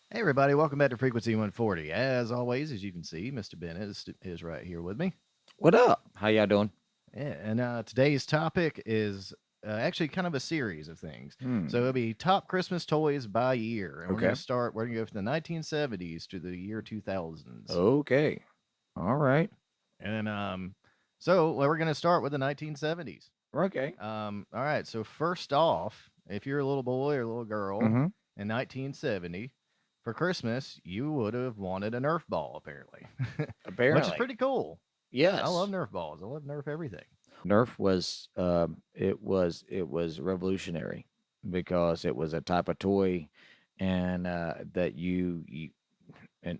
Hey everybody, welcome back to Frequency 140. As always, as you can see, Mr. Bennett is right here with me. What up? How y'all doing? Yeah, and today's topic is actually kind of a series of things. So Hmm. it'll be top Christmas toys by year, and Okay. we're going to go from the 1970s to the year 2000s. Okay. All right. And we're going to start with the 1970s. Okay. All right, so first off, if you're a little boy or a little girl Mm-hmm. in 1970, for Christmas, you would have wanted a Nerf ball, apparently, which is Apparently. pretty cool. I love Yes. Nerf balls. I love Nerf everything. Nerf was it was revolutionary because it was a type of toy and that you and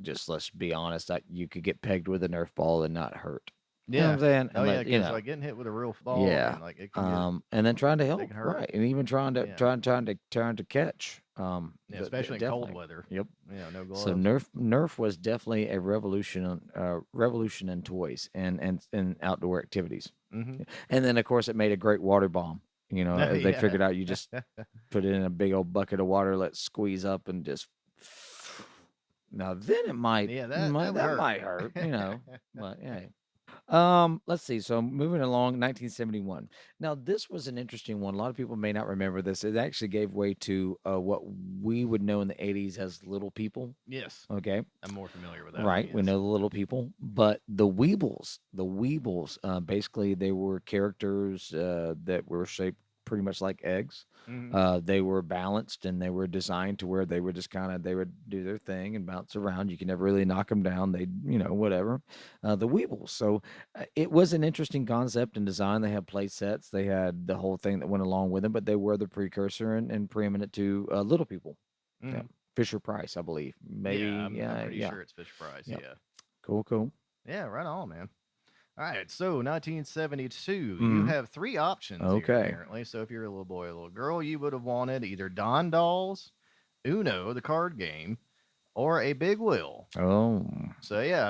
just let's be honest, that you could get pegged with a Nerf ball and not hurt. You know what Yeah. I'm saying? Oh And yeah, let you because know. like getting hit with a real ball, I Yeah. mean, like it can get And then trying to they help, can hurt. right? And even trying to Yeah. trying to catch. Yeah, especially in cold Definitely. weather. Yep. No So gloves. Nerf was definitely a revolution in toys and outdoor activities. Mm-hmm. And then of course it made a great water bomb. You know, Oh as they yeah. figured out, you just put it in a big old bucket of water, let it squeeze up, and just. Now then it might Yeah, that might would that hurt. might hurt, but yeah. Let's see. So moving along, 1971. Now this was an interesting one. A lot of people may not remember this. It actually gave way to what we would know in the 80s as Little People. Yes, Okay, I'm more familiar with that one. right. We Yes. know the Little People, but the Weebles, basically they were characters that were shaped pretty much like eggs. Mm-hmm. They were balanced and they were designed to where they would just kind of they would do their thing and bounce around. You can never really knock them down. They, whatever. The Weebles. So it was an interesting concept and design. They had play sets. They had the whole thing that went along with them, but they were the precursor and preeminent to Little People. Yeah. Mm-hmm. Fisher Price, I believe. Yeah, Maybe, I'm yeah, pretty yeah. sure it's Fish Price. Yep. Yeah. Cool, cool. Yeah, right on, man. All right, so 1972, you Mhm. have three options here Okay. apparently. So if you're a little boy or a little girl, you would have wanted either Don Dolls, Uno, the card game, or a Big Wheel. Oh, So yeah,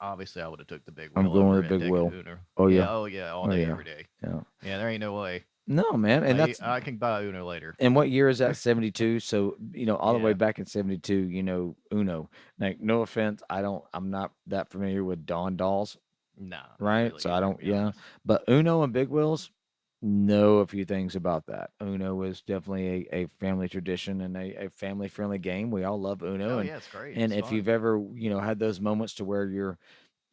obviously I would have took the Big I'm Wheel going over with a a big deck of wheel. Uno. Oh, Yeah, yeah. oh yeah, all Oh, day, yeah. every day. Yeah. Yeah, there ain't no way. No, man. And that's I can buy Uno later. and what year is that? 72. So, all the way Yeah, back in 72, Uno. Like, no offense, I'm not that familiar with Dawn dolls, nah, not right? really So I either, to don't, be yeah. honest. But Uno and Big Wheels, know a few things about that. Uno is definitely a family tradition and a family friendly game. We all love Uno, Oh and yeah, it's great. and It's if fun. you've ever had those moments to where you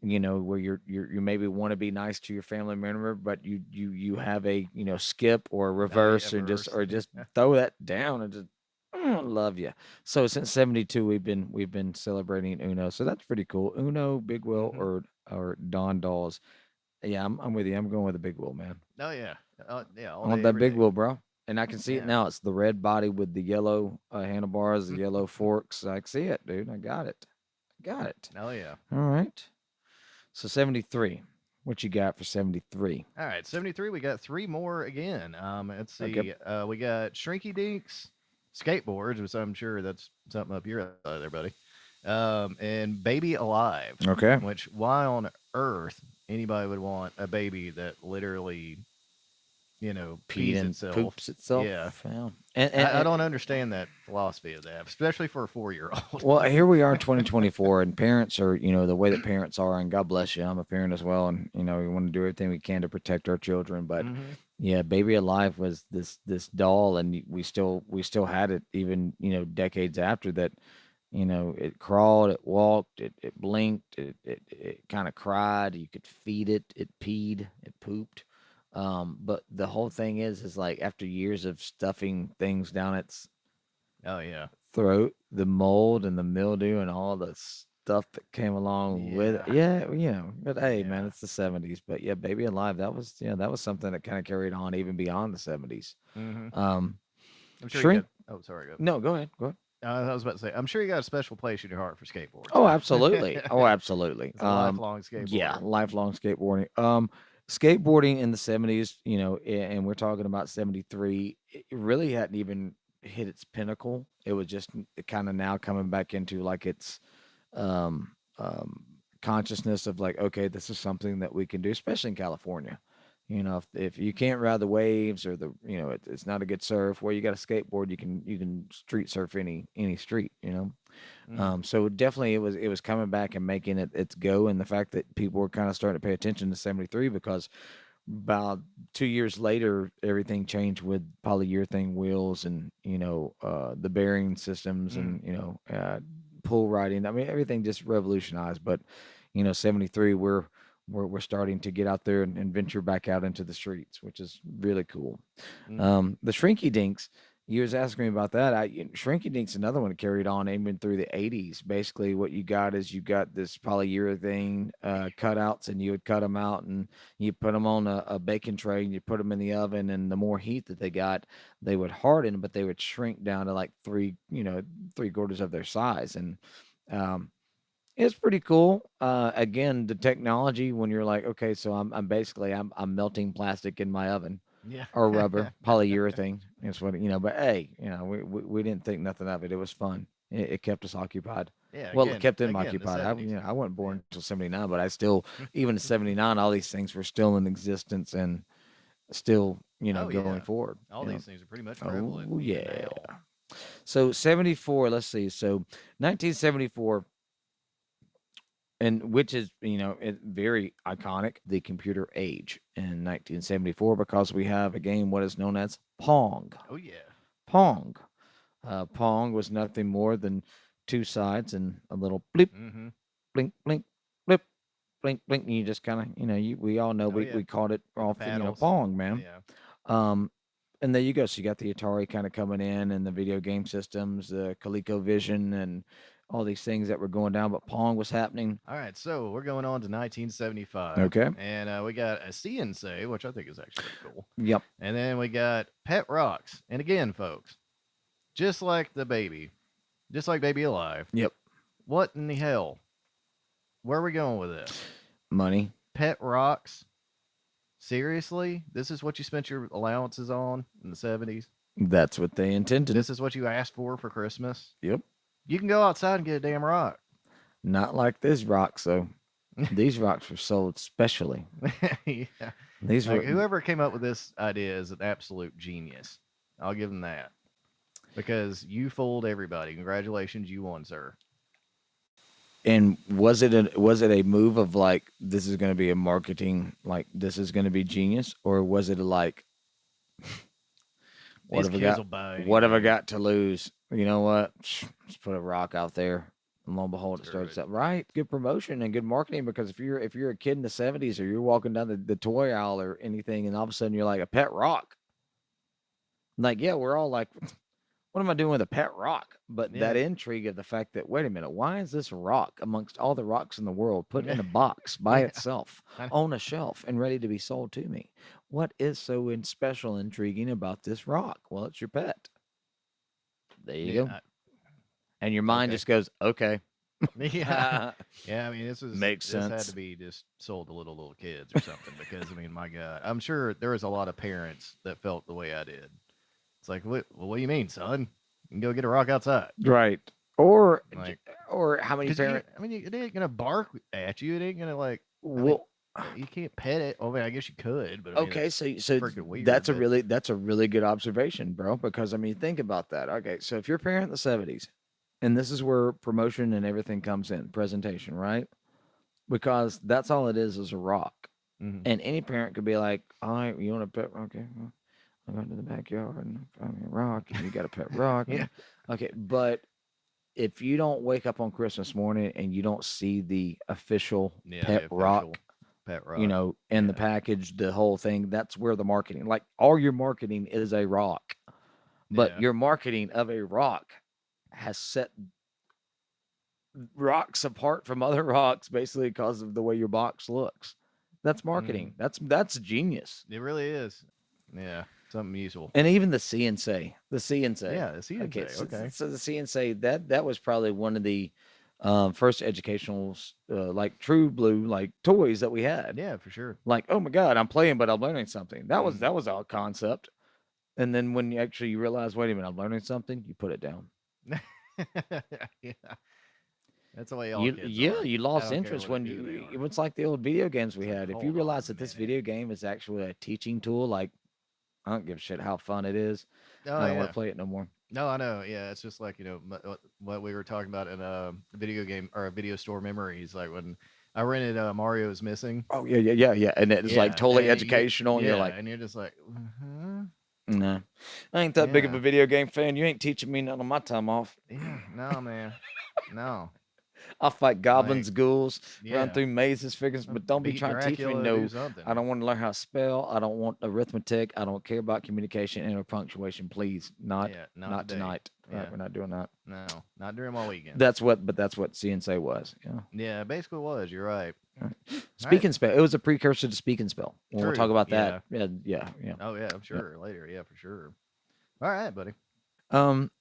maybe want to be nice to your family member, but you have a skip or a Oh yeah, reverse and just reverse. or just throw that down and just love you. So since 72, we've been celebrating Uno, so that's pretty cool. Uno, Big Wheel, hmm or Don Dolls. Yeah, I'm with you. I'm going with the Big Wheel, man. Oh yeah, yeah, all I want day, that every big day. wheel, bro. And I can see it Yeah. now. It's the red body with the yellow handlebars, the yellow forks. I can see it, dude. I got it. Got it. Oh yeah. All right. So 73. What you got for 73? All right, 73. We got three more again. Let's Okay. see. We got Shrinky Dinks, Skateboards, which I'm sure that's something up your alley there, buddy. And Baby Alive, Okay. which why on earth anybody would want a baby that literally, Peed pees and itself? poops Yeah. itself. Yeah. And, I and, don't understand that philosophy of that, especially for a 4 year old. well, here we are in 2024, and parents are, the way that parents are, and God bless you. I'm a parent as well, and we want to do everything we can to protect our children. But hmm yeah, Baby Alive was this doll, and we still had it even decades after that. It crawled, it walked, it blinked, it kind of cried. You could feed it, it peed, it pooped. But the whole thing is like after years of stuffing things down its Oh, yeah. throat, the mold and the mildew and all the stuff that came along with it. Yeah. Yeah, but hey, man, Yeah. it's the 70s. But yeah, Baby Alive, that was something that kind of carried on even beyond the 70s. hmm Um, I'm sure you Shrink, got. Oh, sorry. Go. no, go ahead, go ahead. I was about to say, I'm sure you got a special place in your heart for skateboards, Oh, though. absolutely. Oh, absolutely. As a lifelong Yeah, skateboarder. lifelong skateboarding. Skateboarding in the 70s, and we're talking about 73, it really hadn't even hit its pinnacle. It was just kind of now coming back into like its um, um, consciousness of like, okay, this is something that we can do, especially in California. You know, if you can't ride the waves or the, it's not a good surf. Well, you got a skateboard, you can street surf any street. Mm, So definitely it was coming back and making it its go, and the fact that people were kind of starting to pay attention to 73 because about 2 years later, everything changed with polyurethane wheels and the bearing systems mm, and pull riding. I mean, everything just revolutionized. But 73, we're starting to get out there and venture back out into the streets, which is really cool. mm. The Shrinky Dinks, you was asking me about that. Shrinky Dinks, another one that carried on even through the 80s. Basically, what you got is you got this polyurethane cutouts, and you would cut them out and you put them on a baking tray and you put them in the oven. And the more heat that they got, they would harden, but they would shrink down to like three quarters of their size. And um, it's pretty cool. Again, the technology when you're like, okay, so I'm basically I'm melting plastic in my oven Yeah. or rubber, polyurethane. That's what But hey, we didn't think nothing of it. It was fun. It kept us occupied. Yeah. Well, it kept them Again, the occupied. I '70s. I wasn't Yeah. born until 79, but I still, even in 79, all these things were still in existence and still Oh going yeah. forward. All these things are pretty much prevalent Oh even yeah. now. So 74. Let's see. So 1974, and which is very iconic, the computer age in 1974, because we have a game what is known as Pong. Oh yeah. Pong. Pong was nothing more than two sides and a little blip, Mm-hmm. blink, blink, blip, blink, blink. And you just kind of, we all know Oh we, yeah. we called it With the often, paddles. Pong, man. Yeah. Um, and there you go. So you got the Atari kind of coming in, and the video game systems, the ColecoVision, and all these things that were going down. But Pong was happening. All right, so we're going on to 1975, Okay. and we got a CNC, which I think is actually pretty cool, Yep. and then we got Pet Rocks. And again, folks, just like just like Baby Alive, Yep. what in the hell? Where are we going with this? Money. Pet Rocks? Seriously? This is what you spent your allowances on in the '70s? That's what they intended. This is what you asked for Christmas? Yep. You can go outside and get a damn rock. Not like these rocks, though. These rocks were sold specially. Yeah. These Like were, whoever came up with this idea is an absolute genius. I'll give them that. Because you fooled everybody. Congratulations, you won, sir. and was it a move of like this is going to be a marketing, like this is going to be genius, or was it like what These have I kids got? will buy What have I anything. got to lose? You know what? Let's put a rock out there. And lo and behold, it Screw starts it. out right. Good promotion and good marketing, because if you're a kid in the 70s, or you're walking down the toy aisle or anything, and all of a sudden you're like a pet rock. Like, yeah, we're all like, what am I doing with a pet rock? But that Yeah. intrigue of the fact that, wait a minute, why is this rock amongst all the rocks in the world put in a box by Yeah. itself I- on a shelf and ready to be sold to me? What is so special, intriguing about this rock? Well, it's your pet. There you go. Yeah. And your mind Okay. just goes, okay. Yeah. Yeah. I mean, Makes this had sense. to be just sold to little kids or something. Because I mean, my God, I'm sure there was a lot of parents that felt the way I did. It's like, what do you mean, son? You can go get a rock outside. Right. Or, Like, or how many because parents? I mean, it ain't gonna bark at you. It ain't gonna like. I mean, Well, you can't pet it. I mean, I guess you could, but I mean, okay, it's so freaking weird. that's a But really good observation, bro. Because I mean, think about that. Okay, so if you're a parent in the 70s, and this is where promotion and everything comes in, presentation, right? Because that's all it is a rock. mhm. And any parent could be like, all right, you want a pet? Okay, well, I go to the backyard and find me a rock, and you got a pet rock. Yeah, Okay, but if you don't wake up on Christmas morning and you don't see the official yeah, pet the official rock, pet rock. in the Yeah, package, the whole thing, that's where the marketing, like all your marketing is a rock, but yeah, your marketing of a rock has set rocks apart from other rocks basically because of the way your box looks. That's mm, marketing. That's genius. it really is. Yeah, something useful. And even the CNC, the CNC. Yeah, the CNC. Okay, so, Okay. so the CNC, that was probably one of the first educational, like true blue, like toys that we had. Yeah, for sure. Like, oh my God, I'm playing, but I'm learning something. That was Mm. that was our concept. And then when you realize, wait a minute, I'm learning something, you put it down. Yeah. That's the way all kids Yeah, are. you I lost don't care interest what when who they you. are. It's like the old video games It's we like, had. If you hold on realize a that this minute. video game is actually a teaching tool, like I don't give a shit how fun it is. Oh I don't want yeah. to play it no more. No, I know. Yeah, it's just like what we were talking about in video game or video store memories. Like when I rented Mario's Missing. Oh yeah, yeah, yeah, yeah. And it's like Yeah, totally and educational, and you're like, and you're just like, huh? no, I ain't that big of Yeah, a video game fan. You ain't teaching me none of my time off. yeah. No, man, no. I'll fight Like, goblins, ghouls, run yeah, through mazes, figures, but don't be beat trying to teach me Dracula, do no. something. I don't want to learn how to spell. I don't want arithmetic. I don't care about communication and or punctuation. Please, Yeah, not not today. tonight. Right, Yeah, we're not doing that. no, not during my weekends. But that's what CNC was. Yeah. Yeah, basically was. You're right. Right. All right. Speak and spell. It was a precursor to speak and spell. When we'll talk True. about that. Yeah. Yeah, yeah, yeah. Oh yeah, I'm Yeah. sure later. Yeah, for sure. All right, buddy.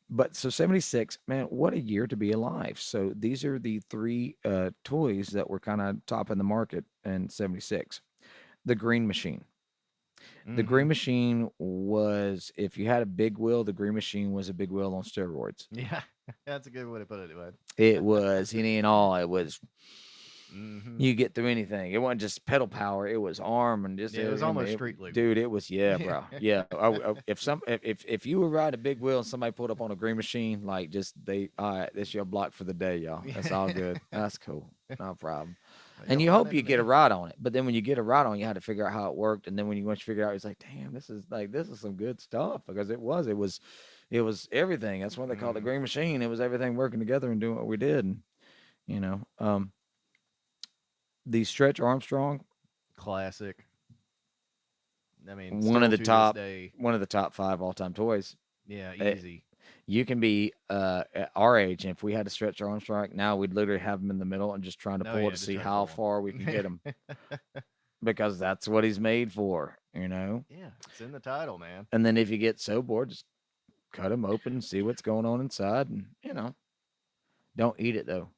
But so 76, man, what a year to be alive. So these are the three toys that were kind of top in the market in 76. The Green Machine. The Mm-hmm. Green Machine was, if you had a big wheel, the Green Machine was a big wheel on steroids. Yeah, that's a good way to put it, bud. It was any and all. It was Mm-hmm. you get through anything. It wasn't just pedal power. It was arm and just Yeah, it was I mean, almost street legal. dude. It was yeah, Yeah. bro. Yeah. If you were riding a big wheel and somebody pulled up on a Green Machine, like just they all right, this your block for the day, y'all. That's all good. That's cool. No problem. And You'll you find hope it you in get a me. ride on it. But then when you get a ride on, you had to figure out how it worked. And then when you once you figure out, it's like, damn, this is some good stuff because it was everything. That's why they called it the Mm, Green Machine. It was everything working together and doing what we did. And you know, the Stretch Armstrong, classic. I mean, one of still the to this top day. one of the top five all time toys. Yeah, Eh, easy. you can be at our age, and if we had a Stretch Armstrong now, we'd literally have him in the middle and just trying to No, pull yeah, to just see try to how pull far we can get them. him because that's what he's made for, you know. Yeah, it's in the title, man. And then if you get so bored, just cut him open and see what's going on inside, and don't eat it though.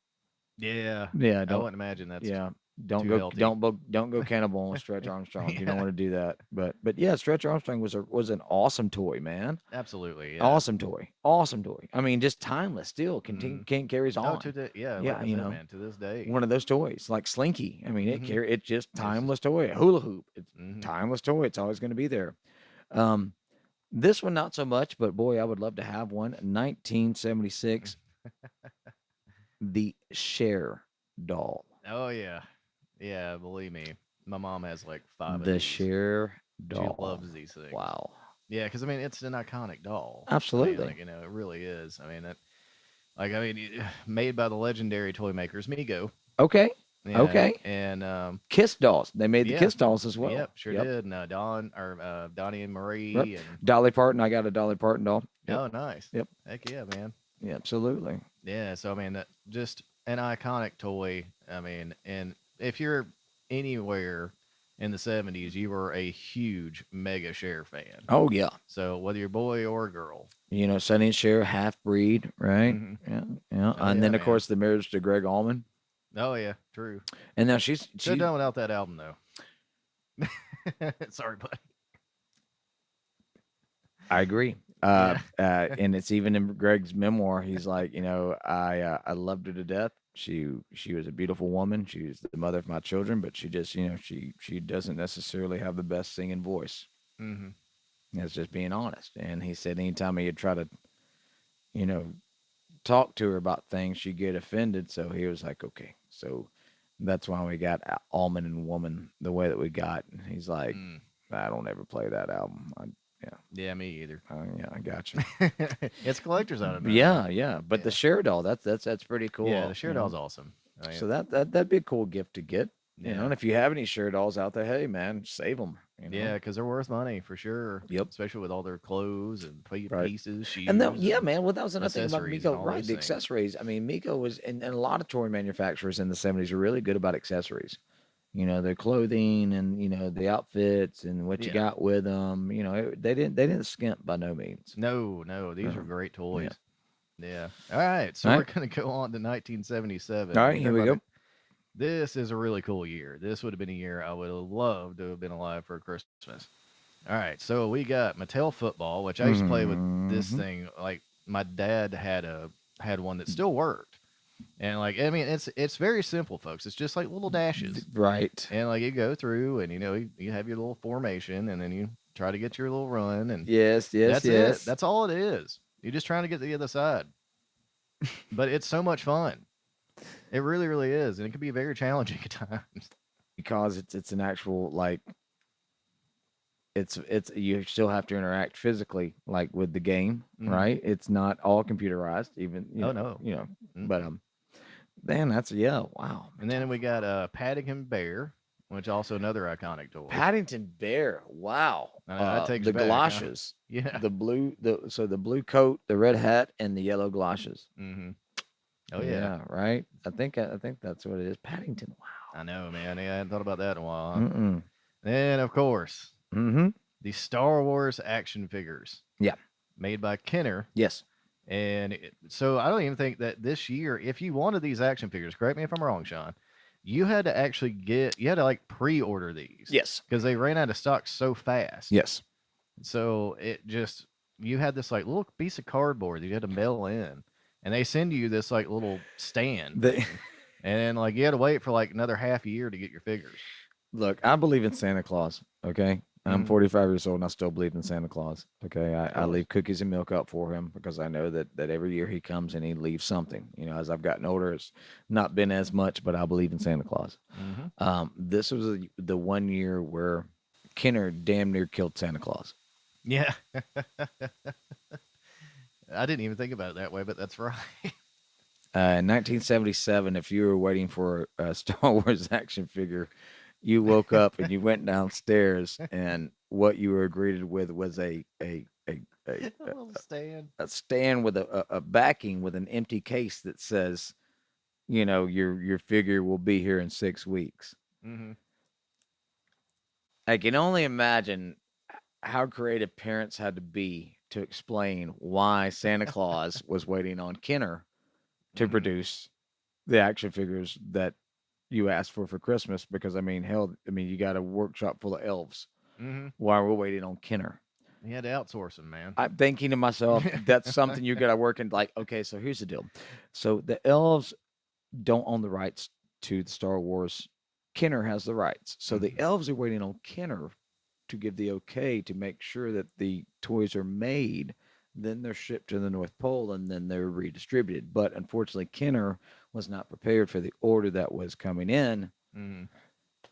Yeah, Yeah, I don't. wouldn't imagine that's Yeah, don't too go, healthy. don't go cannibal on Stretch Armstrong. You don't Yeah, want to do that. But yeah, Stretch Armstrong was an awesome toy, man. absolutely. Yeah. Awesome toy, awesome toy. I mean, just timeless. Still, Mm-hmm. can carries Oh, on. yeah, like Yeah, I said, man, to this day. one of those toys like Slinky. I mean, Mm-hmm. it's just It's just, timeless toy. Hula hoop, it's mm-hmm. timeless toy. It's always going to be there. Um, this one not so much, but boy, I would love to have one. 1976, the Share Doll. Oh yeah, yeah. Believe me, my mom has like five of The these. Share She Doll. loves these things. Wow. Yeah, because I mean, it's an iconic doll. I mean, Absolutely. like it really is. I mean, made by the legendary toy makers Mego. Okay. Yeah, Okay. and Kiss dolls. They made the yeah, Kiss dolls as well. yep, sure Yep. did. And Donnie and Yep. Marie, and Dolly Parton. I got a Dolly Parton doll. Yep. oh, nice. Yep. Heck yeah, man. Yeah, absolutely. Yeah, so I mean, just an iconic toy. I mean, and if you're anywhere in the '70s, you were a huge Mega Share fan. Oh yeah. So whether you're a boy or girl, Sonny and Cher, half breed, right? hmm Yeah, yeah. oh And yeah, then of man. course the marriage to Greg Allman. Oh yeah, true. And now Could have she done without that album though. Sorry, buddy. I agree. Yeah. And it's even in Greg's memoir. He's like, I loved her to death. She was a beautiful woman. She was the mother of my children, but she just, she doesn't necessarily have the best singing voice. hmm That's just being honest. And he said anytime he'd try to, you know, talk to her about things, she'd get offended. So he was like, okay. So that's why we got Almond and Woman the way that we got. And he's like, Mm. I don't ever play that album. Yeah, me either. Yeah, I got you. It's collector's item now, man. Yeah, yeah. But the Yeah. Share doll, that's pretty cool. Yeah, the Share Doll's awesome. I So mean, that'd be a cool gift to get. yeah. And if you have any Share dolls out there, hey man, save them. Yeah, because they're worth money for sure. Yep. Especially with all their clothes and Right. pieces, shoes. And then, yeah, man. Well, that was another thing about accessories and Miko, all right? those The things. accessories. I mean, Miko was, and a lot of toy manufacturers in the '70s were really good about accessories. Their clothing and the outfits and what you Yeah. got with them. They didn't skimp by no means. No, no, these are Uh, great yeah. toys. Yeah. All right, so All we're right. gonna go on to 1977. All We're right. Here talking we about go. this is a really cool year. This would have been a year I would have loved to have been alive for Christmas. All right, so we got Mattel Football, which I used to play with this Hmm. thing. Like my dad had one that still worked. And like, I mean, it's very simple, folks. It's just like little dashes, Right. and like you go through, and you have your little formation, and then you try to get your little run, and Yes, yes, that's it. yes. That's all it is. You're just trying to get to the other side. But it's so much fun. It really, really is, and it can be very challenging at times. Because it's an actual like it's you still have to interact physically like with the game, Hmm. right? It's not all computerized, even Oh no. but Mm-mm. man, that's yeah, wow. And then we got Paddington Bear, which also another iconic toy. Paddington Bear, wow. That takes The you back, huh? galoshes, Yeah. the blue coat, the red hat, and the yellow galoshes. Hmm. Oh yeah. Yeah, right. I think that's what it is. Paddington, I know, man. Yeah, I hadn't thought about that in a while, wow. huh? Mm-mm. And of course, Mm-hmm. the Star Wars action figures Yeah. made by Kenner. Yes. And so I don't even think that this year, if you wanted these action figures, correct me if I'm wrong, Sean, you had to actually you had to like pre-order these Yes. because they ran out of stock so fast. Yes. So it just, you had this like little piece of cardboard that you had to mail in, and they send you this like little stand They thing. And then like you had to wait for like another half year to get your figures. look. I believe in Santa Claus. Okay. I'm Hmm. 45 years old and I still believe in Santa Claus. Okay. Of I course. leave cookies and milk up for him because I know that every year he comes and he leaves something. You know, as I've gotten older, it's not been as much, but I believe in Santa Claus. Hmm. This was the one year where Kenner damn near killed Santa Claus. Yeah. I didn't even think about it that way, but that's right. In 1977, if you were waiting for a Star Wars action figure, you woke up and you went downstairs, and what you were greeted with was a, A little stand. a stand with a backing with an empty case that says, you know, your figure will be here in 6 weeks. Hmm. I can only imagine how creative parents had to be to explain why Santa Claus was waiting on Kenner to Hmm. produce the action figures that you asked for Christmas. Because I mean, hell, I mean, you got a workshop full of elves. Hmm. While we're waiting on Kenner, You had to outsource them, man. I'm thinking to myself, that's something you got to work in. Like, okay, so here's the deal. So the elves don't own the rights to the Star Wars. Kenner has the rights. So the Hmm. elves are waiting on Kenner to give the okay to make sure that the toys are made. Then they're shipped to the North Pole and then they're redistributed. But unfortunately, Kenner was not prepared for the order that was coming in. Hmm.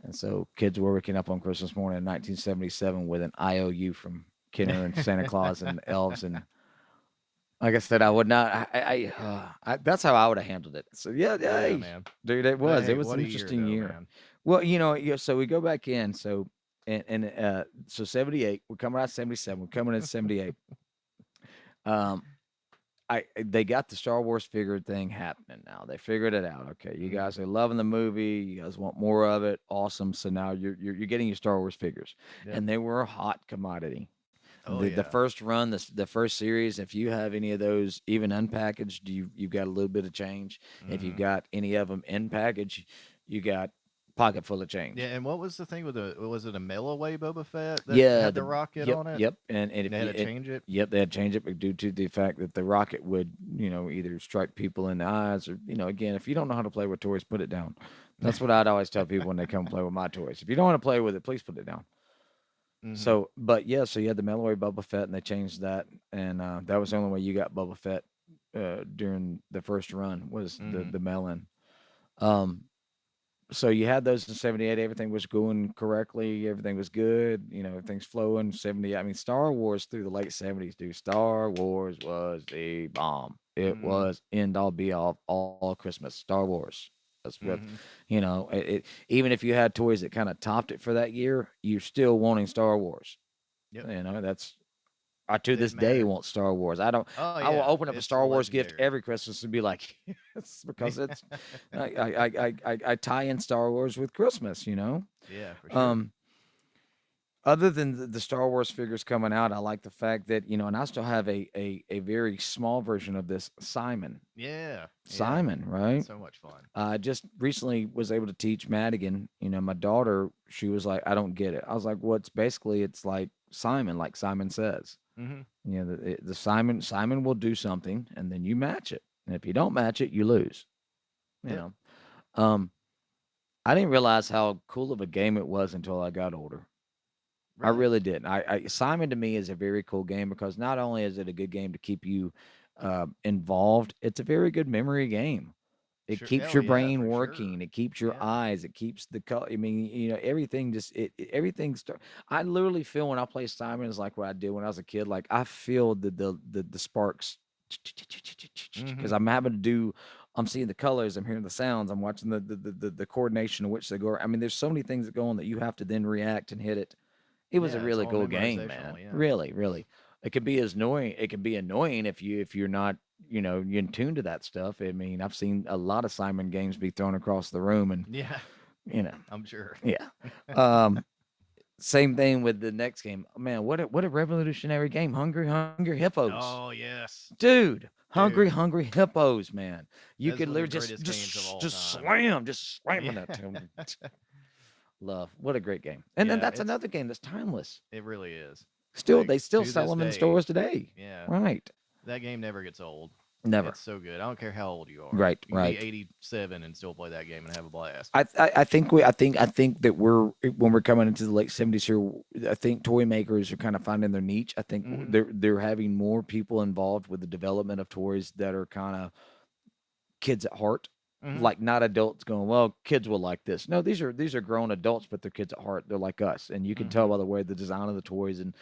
And so kids were waking up on Christmas morning in 1977 with an IOU from Kenner and Santa Claus and elves. And like I said, I would not. That's how I would have handled it. So yeah, Yeah, hey, man. dude, But it hey, was what an a year interesting though, year. man. Well, you know, yeah. So we go back in. So so 78. We're coming out of 77. We're coming in 78. Um, they got the Star Wars figure thing happening now. They figured it out. Okay, you Hmm. guys are loving the movie. You guys want more of it. Awesome. So now you're getting your Star Wars figures, Yep. and they were a hot commodity. Oh The yeah. first run, the first series, if you have any of those even unpackaged, you've got a little bit of change. If you Hmm. got any of them in package, you got pocket full of Yeah, change. and what was the thing with the, was it a mail away Boba Fett that Yeah, had the rocket yep, on it? yep, and And if they had you to change it? yep, they had to change it due to the fact that the rocket would, you know, either strike people in the eyes or, you know, again, if you don't know how to play with toys, put it down. That's what I'd always tell people when they come play with my toys. If you don't want to play with it, please put it down. Hmm. So, but yeah, so you had the mail away Boba Fett, and they changed that, and that was the only way you got Boba Fett during the first run was Hmm. the mail in. Um, so you had those in 78. Everything was going correctly. Everything was good. You know, everything's flowing. 70. I mean, Star Wars through the late 70s, dude. Star Wars was the bomb. It Hmm. was end all be all Christmas. Star Wars. That's what, Hmm. you know, even if you had toys that kind of topped it for that year, you're still wanting Star Wars. Yep. You know, that's I to this Didn't day matter. want Star Wars. I don't. Oh I will yeah, open up a it's Star Wars gift legendary. every Christmas and be like, yes, because it's I tie in Star Wars with Christmas. You know. Yeah, for sure. Um, other than the Star Wars figures coming out, I like the fact that you know, and I still have a very small version of this Simon. Yeah, yeah. Simon, right? So much fun. I just recently was able to teach Madigan. You know, my daughter, she was like, I don't get it. I was like, well, it's like Simon, like Simon Says. Hmm. You know, the Simon will do something, and then you match it. And if you don't match it, you lose. you Yep. know. Um, I didn't realize how cool of a game it was until I got older. I Really. really didn't. Simon to me is a very cool game because not only is it a good game to keep you involved, it's a very good memory game. It Sure. keeps Oh your yeah, brain for working. sure. It keeps your Yeah. eyes. It keeps the color. I mean, everything just everything start. I literally feel when I play Simon is like what I did when I was a kid. Like I feel the sparks because Mm-hmm. I'm having to do. I'm seeing the colors. I'm hearing the sounds. I'm watching the coordination in which they go. I mean, there's so many things that go on that you have to then react and hit it. It was a Yeah, it's really all cool game, man. memorizational. Yeah. Really, really. It can be as annoying. It can be annoying if you're not you're in tune to that stuff. I mean, I've seen a lot of Simon games be thrown across the room, and Yeah, you know, I'm sure. yeah. Um, Same thing with the next game. Man, what a revolutionary game! Hungry Hippos, Oh yes, dude. dude. Hungry Hippos, man. You That's could one of the literally greatest games of all just time. slam, just Yeah. slamming that to 'em. Love. What a great game. And then Yeah, that's another game that's timeless. it really is. Still, Like they still to sell this them in day, stores today. yeah, Right. that game never gets old. Never. It's so good. I don't care how old you are. Right. You can be Right. 87 and still play that game and have a blast. I think I think that when we're coming into the late '70s here, I think toy makers are kind of finding their niche. I think Hmm. they're having more people involved with the development of toys that are kind of kids at heart, Hmm. like not adults going, well, kids will like this. No, these are grown adults, but they're kids at heart. They're like us, and you can tell Hmm. by the way the design of the toys and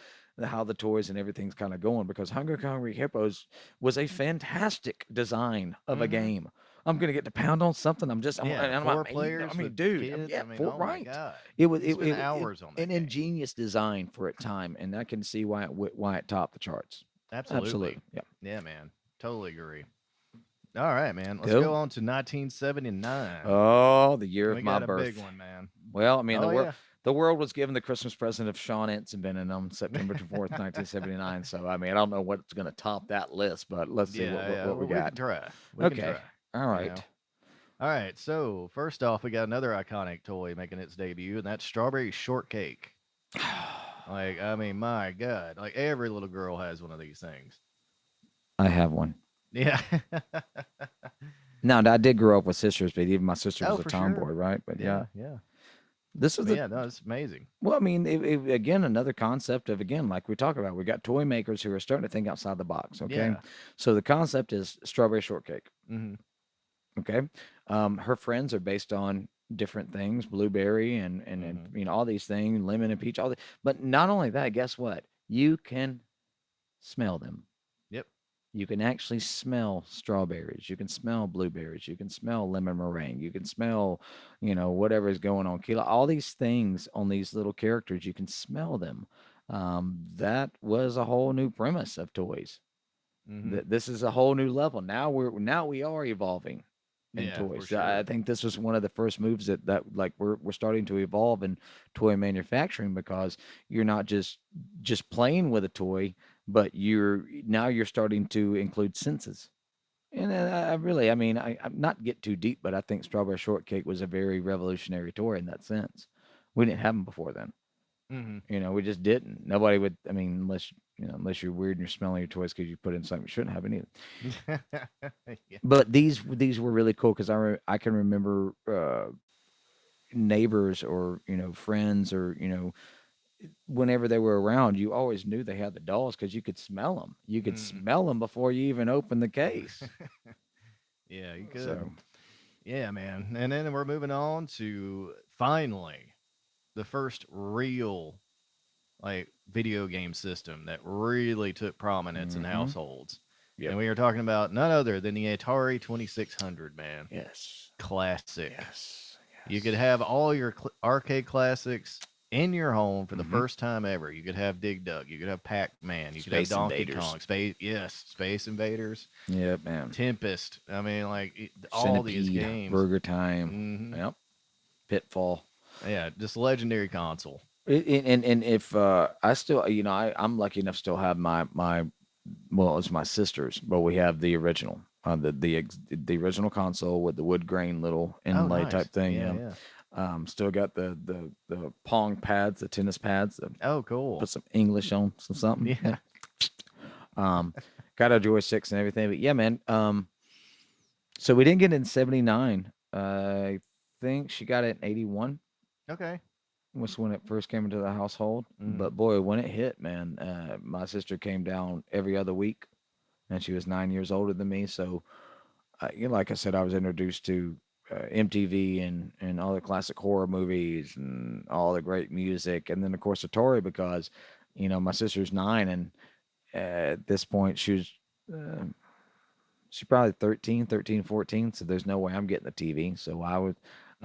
how the toys and everything's kind of going. Because Hungry Hippos was a fantastic design of a Hmm. game. I'm gonna get to pound on something. Yeah, And I'm four like, I players with mean, dude, kids. yeah, I mean, for oh my right. god, It was you spend hours on an that game. ingenious design for its time, and I can see why it topped the charts. Absolutely. Absolutely, yeah. Yeah, man. Totally agree. All right, man. Let's go Cool. on to 1979. Oh, the year of We my got a big birth. one, man. Well, I mean, Oh yeah. the world was given the Christmas present of Sean Entenben on September 4th, 1979. So, I mean, I don't know what's going to top that list, but let's see Yeah, yeah. what we Well, we can got. try. We can Okay. try. All You right. know. All right. So first off, we got another iconic toy making its debut, and that's strawberry shortcake. Like, I mean, my God, like every little girl has one of these things. I have one. Yeah. Now, I did grow up with sisters, but even my sister Oh, was a for sure. tomboy, right? But yeah, Yeah, yeah. this was But a yeah, no, it's amazing. well, I mean, again, another concept of again, like we talk about, we got toy makers who are starting to think outside the box. Okay, Yeah. so the concept is strawberry shortcake. Hmm. Okay. Her friends are based on different things, blueberry and Hmm. all these things, lemon and peach, all the, but not only that, guess what? You can smell them. Yep. You can actually smell strawberries. You can smell blueberries. You can smell lemon meringue. You can smell, whatever is going on. Kilo, all these things on these little characters, you can smell them. That was a whole new premise of toys. Hmm. This is a whole new level. Now we are evolving in Yeah, for toys. I sure. think this was one of the first moves that like we're starting to evolve in toy manufacturing because you're not just playing with a toy, but you're starting to include senses. And I really, I mean, I'm not get too deep, but I think strawberry shortcake was a very revolutionary toy in that sense. We didn't have them before then. Hmm. We just didn't. Nobody would. I mean, unless you're weird and you're smelling your toys because you put in something you shouldn't have in it. Yeah. But these were really cool because I can remember neighbors or friends or whenever they were around, you always knew they had the dolls because you could smell them. You could Hmm. smell them before you even opened the case. Yeah, you could. So, Yeah, man. And then we're moving on to finally the first real like video game system that really took prominence in mm-hmm. households. Yep. And we are talking about none other than the Atari 2600, man. Yes. Classic. Yes. You could Yes. have all your arcade classics in your home for the Mm-hmm. first time ever. You could have Dig Dug, you could have Pac-Man, you could have Space Donkey Invaders. Kong, Space Invaders, Yep, man. Tempest. I mean, like all these Centipede. games. Burger Time. Hmm. Yep. Pitfall. Yeah, just legendary console. And if I still, I'm lucky enough to still have my well, it's my sister's, but we have the original, the original console with the wood grain little Oh, inlay type nice. thing. Yeah, yeah. Still got the Pong pads, the tennis pads. Oh, cool. Put some English on some something. Yeah. Yeah. Um, got our joysticks and everything. But yeah, man. So we didn't get in '79. I think she got it in 81, Okay. was when it first came into the household. Mm-hmm. But boy, when it hit, man, my sister came down every other week, and she was 9 years older than me. So, like I said, I was introduced to MTV and all the classic horror movies and all the great music, and then of course Atari because, my sister's 9, and at this point she was. Uh, she's probably 13, 14. So there's no way I'm getting the TV. So I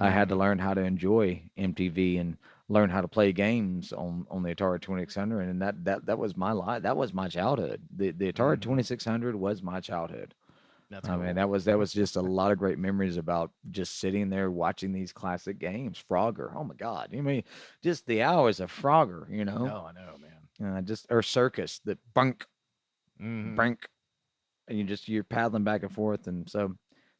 had to Mm-hmm. learn how to enjoy MTV and learn how to play games on the Atari 2600. And that was my life. That was my childhood. The Atari Mm-hmm. 2600 was my childhood. That's I mean, cool. that was just a lot of great memories about just sitting there watching these classic games. Frogger, oh my God! I mean, just the hours of Frogger, No, I know, man. just or Circus, that bunk, Mm-hmm. brink, and you're paddling back and forth. And so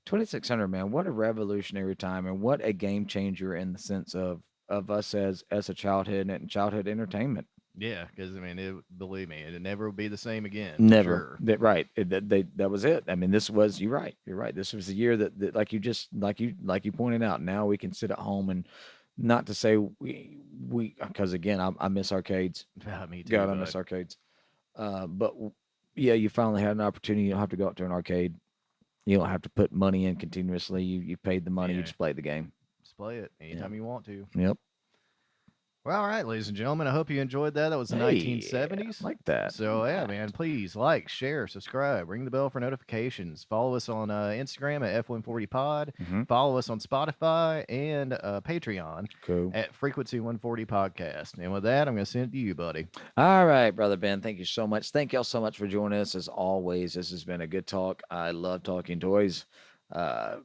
2600, man, what a revolutionary time and what a game changer in the sense of us as a childhood and childhood entertainment. Yeah, because I mean, believe me, it never will be the same again for Never sure. that right. That was it. I mean, this was you're right. You're right. This was the year that like you pointed out. Now we can sit at home and not to say we because again I miss arcades. Me too, God, I miss bud. arcades. But yeah, you finally had an opportunity. You don't have to go out to an arcade. You don't have to put money in continuously. You paid the money. You Yeah, just played the game. just play it Yeah. anytime you want to. Yep. Well, all right, ladies and gentlemen, I hope you enjoyed that. That was the Hey, I 1970s. like that. So, yeah, man, please like, share, subscribe, ring the bell for notifications. Follow us on Instagram at F140pod. Mm-hmm. Follow us on Spotify and Patreon Cool. at Frequency 140 Podcast. And with that, I'm going to send it to you, buddy. All right, brother Ben. Thank you so much. Thank y'all so much for joining us. As always, this has been a good talk. I love talking toys.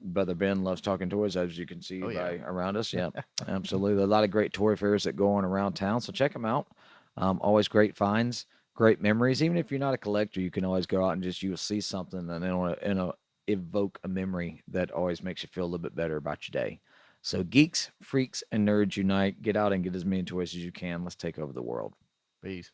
Brother Ben loves talking toys, as you can see Oh, yeah. by around us. Yeah, absolutely. A lot of great toy fairs that go on around town. So check them out. Always great finds, great memories. Even if you're not a collector, you can always go out and just you'll see something and it'll evoke a memory that always makes you feel a little bit better about your day. So geeks, freaks, and nerds unite. Get out and get as many toys as you can. Let's take over the world. Peace.